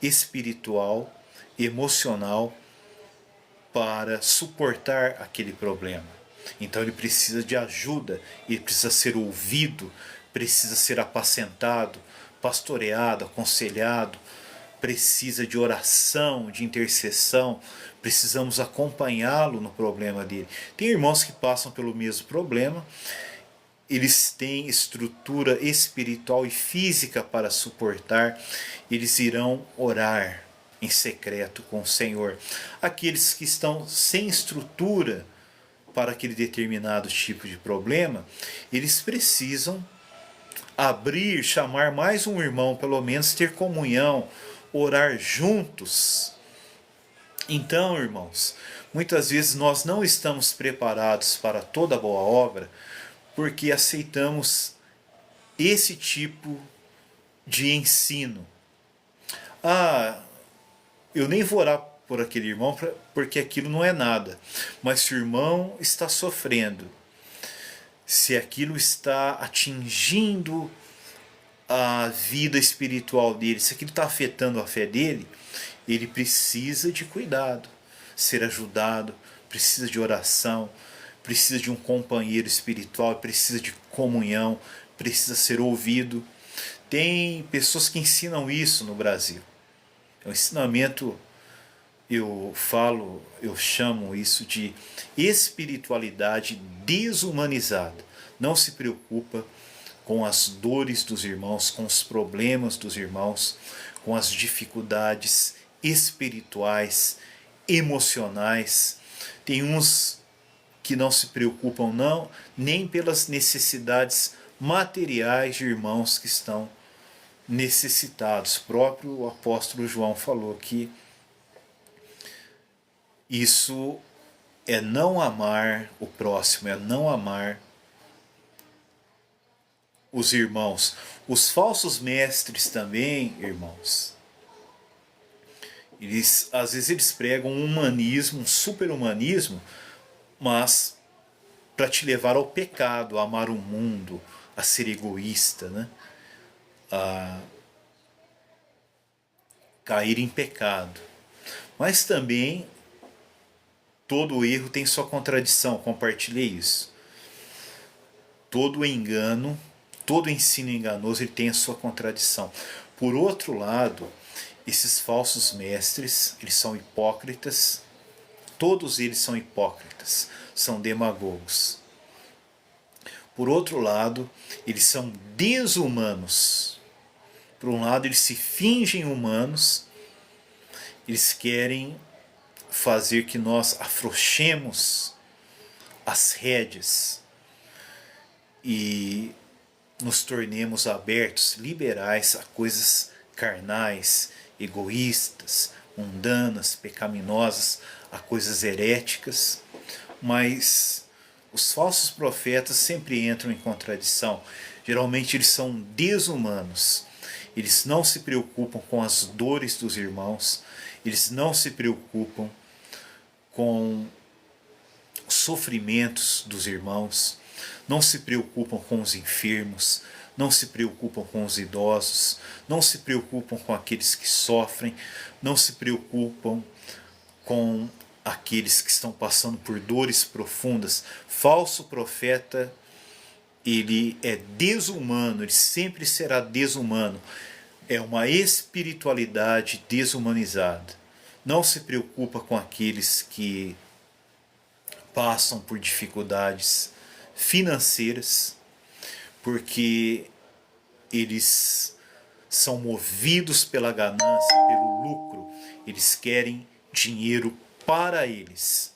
espiritual, emocional para suportar aquele problema. Então ele precisa de ajuda, ele precisa ser ouvido, precisa ser apacentado, pastoreado, aconselhado, precisa de oração, de intercessão, precisamos acompanhá-lo no problema dele. Tem irmãos que passam pelo mesmo problema, eles têm estrutura espiritual e física para suportar, eles irão orar em secreto com o Senhor. Aqueles que estão sem estrutura para aquele determinado tipo de problema, eles precisam abrir, chamar mais um irmão, pelo menos ter comunhão, orar juntos. Então, irmãos, muitas vezes nós não estamos preparados para toda boa obra porque aceitamos esse tipo de ensino. Ah, eu nem vou orar por aquele irmão porque aquilo não é nada. Mas se o irmão está sofrendo, se aquilo está atingindo a vida espiritual dele, se aquilo está afetando a fé dele, ele precisa de cuidado, ser ajudado, precisa de oração, precisa de um companheiro espiritual, precisa de comunhão, precisa ser ouvido. Tem pessoas que ensinam isso no Brasil. É um ensinamento, eu chamo isso de espiritualidade desumanizada. Não se preocupa com as dores dos irmãos, com os problemas dos irmãos, com as dificuldades espirituais, emocionais. Tem uns que não se preocupam não nem pelas necessidades materiais de irmãos que estão necessitados. O próprio apóstolo João falou que isso é não amar o próximo, é não amar os irmãos. Os falsos mestres também, irmãos, às vezes eles pregam um humanismo, um super-humanismo, mas para te levar ao pecado, a amar o mundo, a ser egoísta, né? A cair em pecado. Mas também todo erro tem sua contradição, compartilhei isso. Todo engano, todo ensino enganoso, ele tem a sua contradição. Por outro lado, esses falsos mestres, eles são hipócritas, todos eles são hipócritas, são demagogos. Por outro lado, eles são desumanos. Por um lado, eles se fingem humanos, eles querem fazer que nós afrouxemos as rédeas e nos tornemos abertos, liberais a coisas carnais, egoístas, mundanas, pecaminosas, a coisas heréticas. Mas os falsos profetas sempre entram em contradição. Geralmente eles são desumanos. Eles não se preocupam com as dores dos irmãos, eles não se preocupam com os sofrimentos dos irmãos, não se preocupam com os enfermos, não se preocupam com os idosos, não se preocupam com aqueles que sofrem, não se preocupam com aqueles que estão passando por dores profundas. Falso profeta, ele é desumano, ele sempre será desumano. É uma espiritualidade desumanizada. Não se preocupa com aqueles que passam por dificuldades financeiras, porque eles são movidos pela ganância, pelo lucro. Eles querem dinheiro para eles,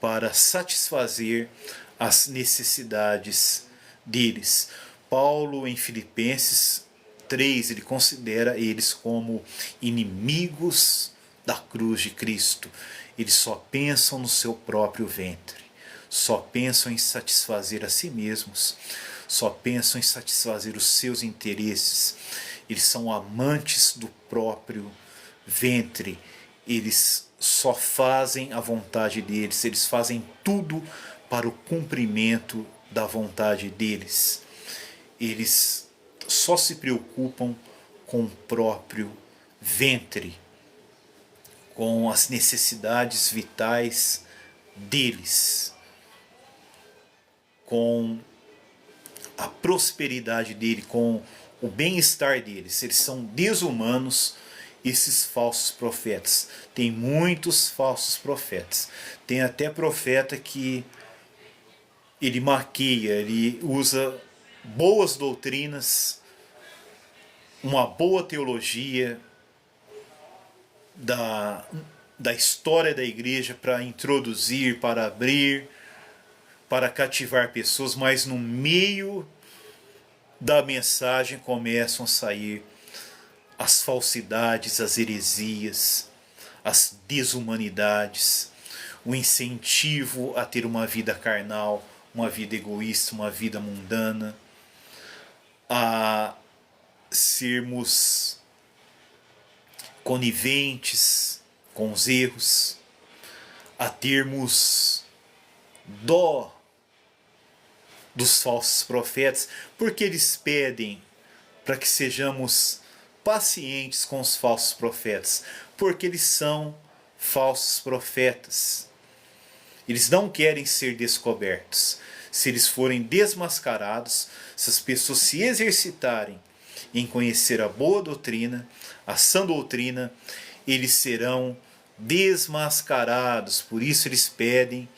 para satisfazer as necessidades deles. Paulo, em Filipenses 3, ele considera eles como inimigos da cruz de Cristo. Eles só pensam no seu próprio ventre, só pensam em satisfazer a si mesmos, só pensam em satisfazer os seus interesses. Eles são amantes do próprio ventre, eles só fazem a vontade deles, eles fazem tudo para o cumprimento da vontade deles. Eles só se preocupam com o próprio ventre, com as necessidades vitais deles, com a prosperidade dele, com o bem-estar deles. Eles são desumanos, esses falsos profetas. Tem muitos falsos profetas. Tem até profeta que ele maquia, ele usa boas doutrinas, uma boa teologia da história da igreja para introduzir, para abrir, para cativar pessoas, mas no meio da mensagem começam a sair as falsidades, as heresias, as desumanidades, o incentivo a ter uma vida carnal, uma vida egoísta, uma vida mundana, a sermos coniventes com os erros, a termos dó dos falsos profetas, porque eles pedem para que sejamos pacientes com os falsos profetas, porque eles são falsos profetas. Eles não querem ser descobertos. Se eles forem desmascarados, se as pessoas se exercitarem em conhecer a boa doutrina, a sã doutrina, eles serão desmascarados. Por isso eles pedem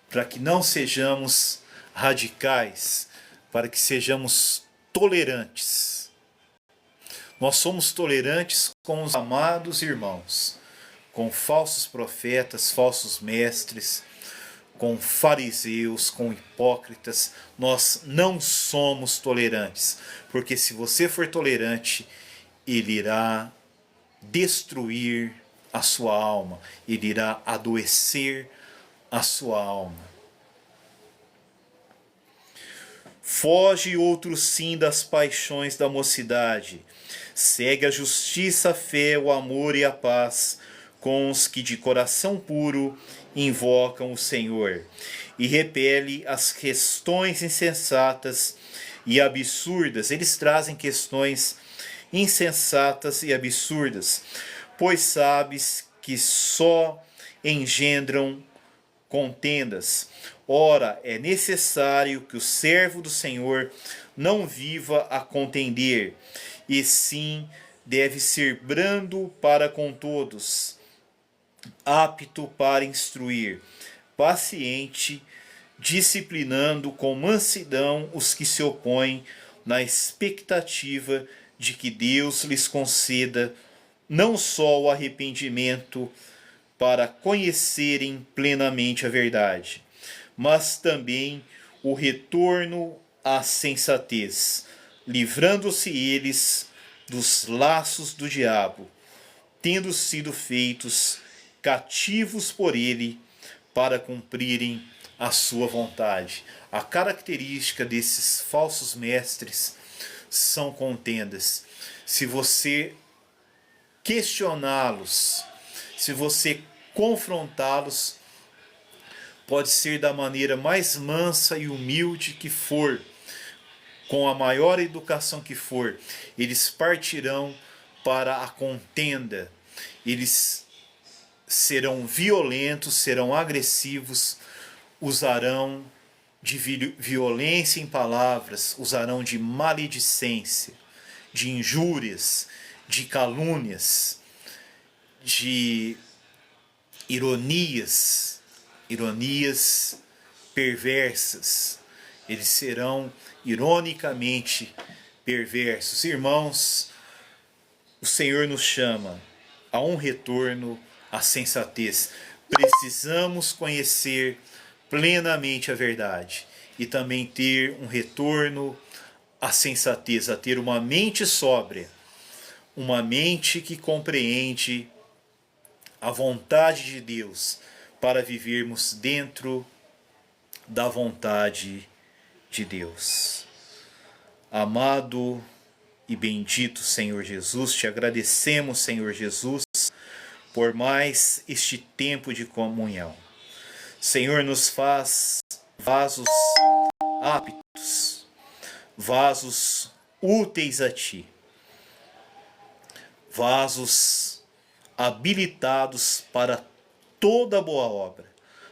para que não sejamos radicais, para que sejamos tolerantes. Nós somos tolerantes com os amados irmãos, com falsos profetas, falsos mestres, com fariseus, com hipócritas. Nós não somos tolerantes, porque se você for tolerante, ele irá destruir a sua alma, ele irá adoecer a sua alma. Foge outro sim das paixões da mocidade. Segue a justiça, a fé, o amor e a paz com os que de coração puro invocam o Senhor. E repele as questões insensatas e absurdas. Eles trazem questões insensatas e absurdas, pois sabes que só engendram contendas. Ora, é necessário que o servo do Senhor não viva a contender, e sim deve ser brando para com todos, apto para instruir, paciente, disciplinando com mansidão os que se opõem, na expectativa de que Deus lhes conceda não só o arrependimento para conhecerem plenamente a verdade, mas também o retorno à sensatez, livrando-se eles dos laços do diabo, tendo sido feitos cativos por ele para cumprirem a sua vontade. A característica desses falsos mestres são contendas. Se você questioná-los, se você confrontá-los, pode ser da maneira mais mansa e humilde que for, com a maior educação que for, eles partirão para a contenda, eles serão violentos, serão agressivos, usarão de violência em palavras, usarão de maledicência, de injúrias, de calúnias, de ironias perversas. Eles serão ironicamente perversos. Irmãos, o Senhor nos chama a um retorno à sensatez. Precisamos conhecer plenamente a verdade e também ter um retorno à sensatez, a ter uma mente sóbria, uma mente que compreende a vontade de Deus para vivermos dentro da vontade de Deus. Amado e bendito Senhor Jesus, te agradecemos, Senhor Jesus, por mais este tempo de comunhão. Senhor, nos faz vasos aptos, vasos úteis a Ti, vasos habilitados para toda boa obra.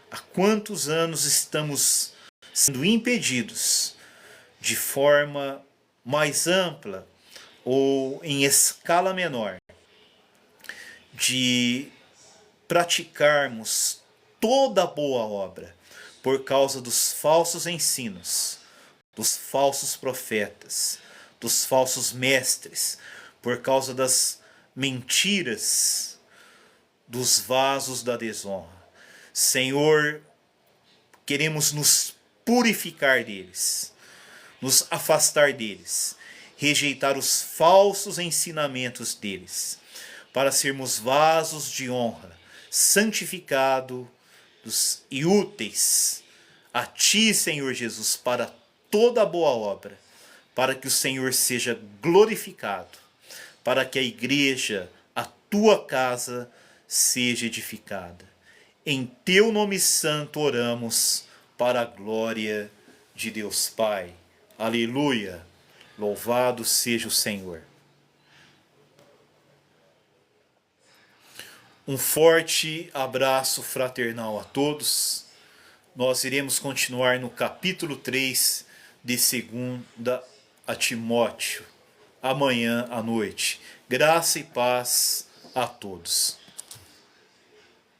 Há quantos anos estamos sendo impedidos, de forma mais ampla ou em escala menor, de praticarmos toda boa obra por causa dos falsos ensinos, dos falsos profetas, dos falsos mestres, por causa das mentiras, dos vasos da desonra. Senhor, queremos nos purificar deles, nos afastar deles, rejeitar os falsos ensinamentos deles, para sermos vasos de honra, santificados e úteis a Ti, Senhor Jesus, para toda boa obra, para que o Senhor seja glorificado, para que a igreja, a Tua casa, seja edificada. Em Teu nome santo oramos, para a glória de Deus Pai. Aleluia! Louvado seja o Senhor. Um forte abraço fraternal a todos. Nós iremos continuar no capítulo 3 de 2 a Timóteo, amanhã à noite. Graça e paz a todos.